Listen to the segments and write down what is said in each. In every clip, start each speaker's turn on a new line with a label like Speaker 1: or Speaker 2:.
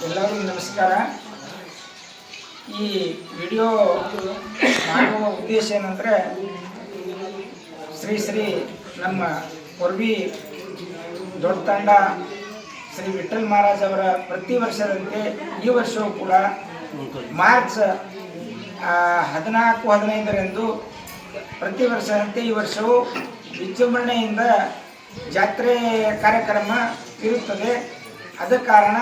Speaker 1: ಎಲ್ಲರಿಗೂ ನಮಸ್ಕಾರ. ಈ ವಿಡಿಯೋ ಮಾಡುವ ಉದ್ದೇಶ ಏನಂದರೆ ಶ್ರೀ ನಮ್ಮ ಕೊರ್ವಿ ದೊಡ್ಡ ತಂಡ ಶ್ರೀ ವಿಠಲ್ ಮಹಾರಾಜ್ ಅವರ ಪ್ರತಿ ವರ್ಷದಂತೆ ಈ ವರ್ಷವೂ ಕೂಡ ಮಾರ್ಚ್ 14-15ರಂದು ಪ್ರತಿ ವರ್ಷದಂತೆ ಈ ವರ್ಷವೂ ವಿಜೃಂಭಣೆಯಿಂದ ಜಾತ್ರೆ ಕಾರ್ಯಕ್ರಮ ಇರುತ್ತದೆ. ಅದ ಕಾರಣ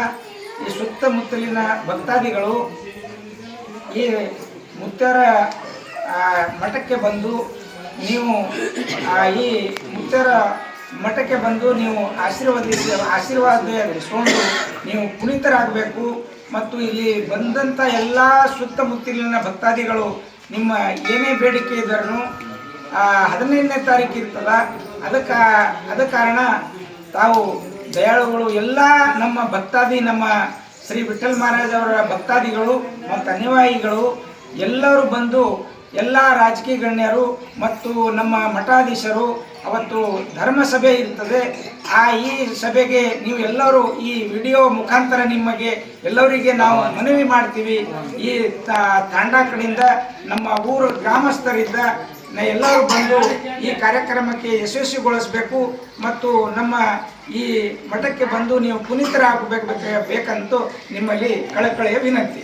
Speaker 1: ಈ ಸುತ್ತಮುತ್ತಲಿನ ಭಕ್ತಾದಿಗಳು ಈ ಮುತ್ಯಾರ ಮಠಕ್ಕೆ ಬಂದು ನೀವು ಈ ಮುತ್ಯಾರ ಮಠಕ್ಕೆ ಬಂದು ನೀವು ಆಶೀರ್ವಾದಿಸಿಕೊಂಡು ನೀವು ಪುನೀತರಾಗಬೇಕು. ಮತ್ತು ಇಲ್ಲಿ ಬಂದಂಥ ಎಲ್ಲ ಸುತ್ತಮುತ್ತಲಿನ ಭಕ್ತಾದಿಗಳು ನಿಮ್ಮ ಏನೇ ಬೇಡಿಕೆ ಇದ್ದರೂ 15ನೇ ತಾರೀಕು ಇರ್ತದ. ಅದ ಕಾರಣ ತಾವು ದಯಾಳುಗಳು ಎಲ್ಲ ನಮ್ಮ ಭಕ್ತಾದಿ ನಮ್ಮ ಶ್ರೀ ವಿಠಲ್ ಮಹಾರಾಜ್ ಅವರ ಭಕ್ತಾದಿಗಳು ಮತ್ತು ಅನುಯಾಯಿಗಳು ಎಲ್ಲರೂ ಬಂದು ಎಲ್ಲ ರಾಜಕೀಯ ಗಣ್ಯರು ಮತ್ತು ನಮ್ಮ ಮಠಾಧೀಶರು ಅವತ್ತು ಧರ್ಮಸಭೆ ಇರ್ತದೆ. ಈ ಸಭೆಗೆ ನೀವು ಎಲ್ಲರೂ ಈ ವಿಡಿಯೋ ಮುಖಾಂತರ ನಿಮಗೆ ಎಲ್ಲರಿಗೆ ನಾವು ಮನವಿ ಮಾಡ್ತೀವಿ. ಈ ತಾಂಡ ಕಡೆಯಿಂದ ನಮ್ಮ ಊರು ಗ್ರಾಮಸ್ಥರಿಂದ ಎಲ್ಲರೂ ಬಂದು ಈ ಕಾರ್ಯಕ್ರಮಕ್ಕೆ ಯಶಸ್ವಿಗೊಳಿಸಬೇಕು ಮತ್ತು ನಮ್ಮ ಈ ಮಠಕ್ಕೆ ಬಂದು ನೀವು ಪುನೀತರಾಗಬೇಕಂತೂ ನಿಮ್ಮಲ್ಲಿ ಕಳಕಳಿಯ ವಿನಂತಿ.